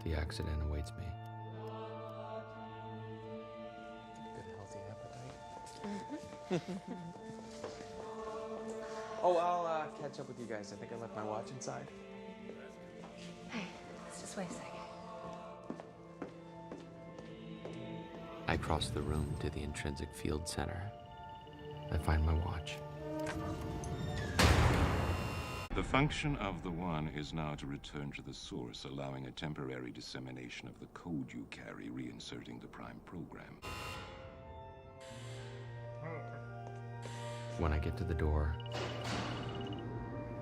the accident awaits me. Good healthy appetite. Oh, I'll catch up with you guys. I think I left my watch inside. Hey, let's just wait a second. I cross the room to the intrinsic field center. I find my watch. The function of the One is now to return to the source, allowing a temporary dissemination of the code you carry, reinserting the prime program. When I get to the door,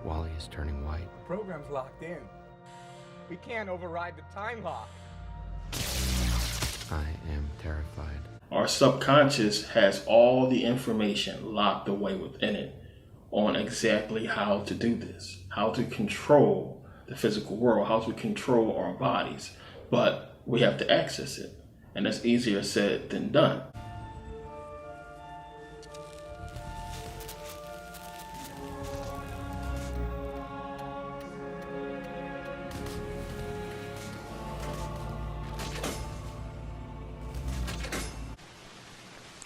Wally is turning white. The program's locked in. We can't override the time lock. I am terrified. Our subconscious has all the information locked away within it on exactly how to do this, how to control the physical world, how to control our bodies. But we have to access it, and that's easier said than done.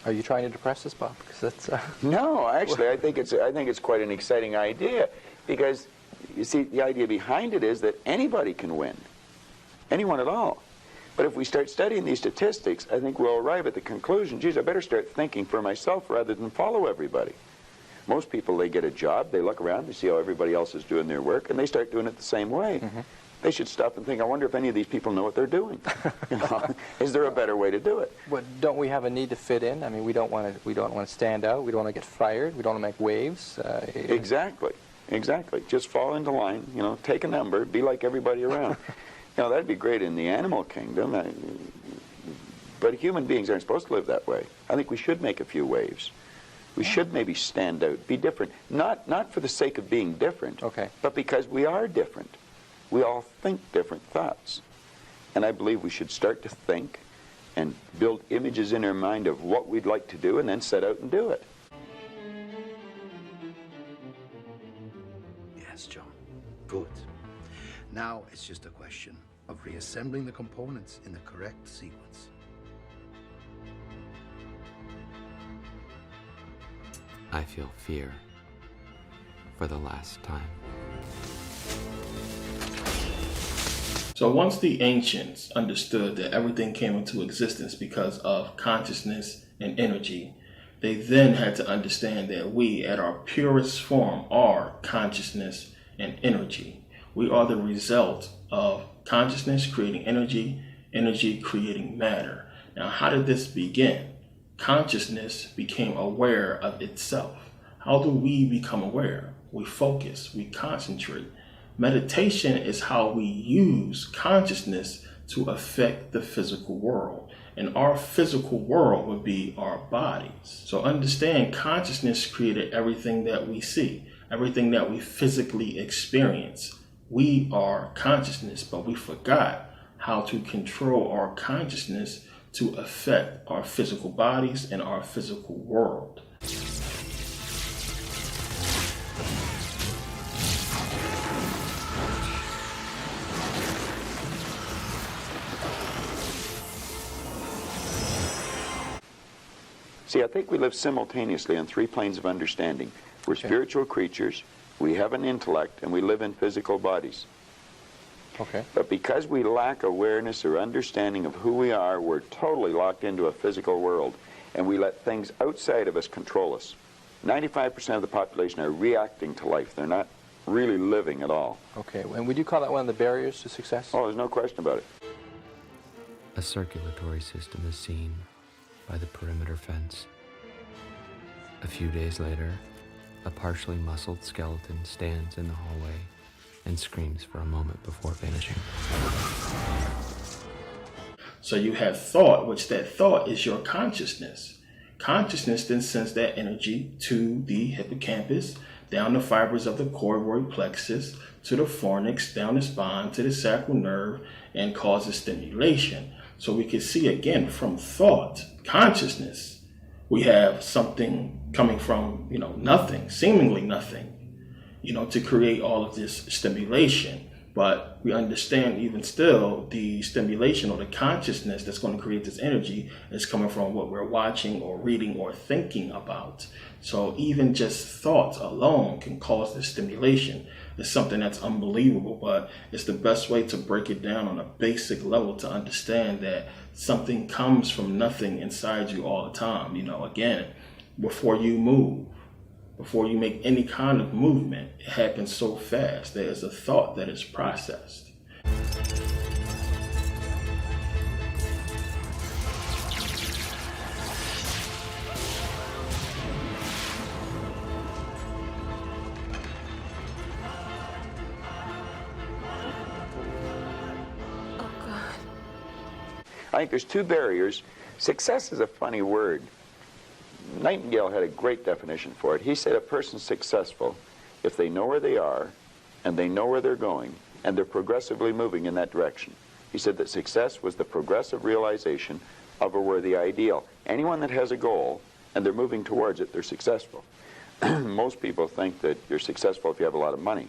Are you trying to depress us, Bob? Because that's No, actually, I think it's quite an exciting idea, because you see, the idea behind it is that anybody can win, anyone at all. But if we start studying these statistics, I think we'll arrive at the conclusion, geez, I better start thinking for myself rather than follow everybody. Most people, they get a job, they look around, they see how everybody else is doing their work, and they start doing it the same way. Mm-hmm. They should stop and think, I wonder if any of these people know what they're doing. You know, is there a better way to do it? But don't we have a need to fit in? I mean, we don't want to stand out. We don't want to get fired. We don't want to make waves. Exactly. Just fall into line. You know, take a number. Be like everybody around. You know, that'd be great in the animal kingdom. But human beings aren't supposed to live that way. I think we should make a few waves. We should maybe stand out, be different. Not for the sake of being different, okay, but because we are different. We all think different thoughts. And I believe we should start to think and build images in our mind of what we'd like to do and then set out and do it. Yes, John. Good. Now it's just a question of reassembling the components in the correct sequence. I feel fear for the last time. So once the ancients understood that everything came into existence because of consciousness and energy, they then had to understand that we, at our purest form, are consciousness and energy. We are the result of consciousness creating energy, energy creating matter. Now, how did this begin? Consciousness became aware of itself. How do we become aware? We focus, we concentrate. Meditation is how we use consciousness to affect the physical world. And our physical world would be our bodies. So understand, consciousness created everything that we see, everything that we physically experience. We are consciousness, but we forgot how to control our consciousness to affect our physical bodies and our physical world. See, I think we live simultaneously on three planes of understanding. We're spiritual creatures, we have an intellect, and we live in physical bodies. Okay. But because we lack awareness or understanding of who we are, we're totally locked into a physical world, and we let things outside of us control us. 95% of the population are reacting to life. They're not really living at all. Okay, and would you call that one of the barriers to success? Oh, there's no question about it. A circulatory system is seen by the perimeter fence. A few days later, a partially muscled skeleton stands in the hallway and screams for a moment before vanishing. So you have thought, which that thought is your consciousness. Consciousness then sends that energy to the hippocampus, down the fibers of the choroid plexus, to the fornix, down the spine, to the sacral nerve, and causes stimulation. So we can see again from thought, consciousness, we have something coming from, nothing, seemingly nothing, to create all of this stimulation. But we understand even still the stimulation or the consciousness that's going to create this energy is coming from what we're watching or reading or thinking about. So even just thoughts alone can cause this stimulation. It's something that's unbelievable, but it's the best way to break it down on a basic level to understand that something comes from nothing inside you all the time. You know, again, before you move, before you make any kind of movement, it happens so fast. There is a thought that is processed. Oh, God. I think there's two barriers. Success is a funny word. Nightingale had a great definition for it. He said a person's successful if they know where they are and they know where they're going and they're progressively moving in that direction. He said that success was the progressive realization of a worthy ideal. Anyone that has a goal and they're moving towards it, they're successful. Most people think that you're successful if you have a lot of money.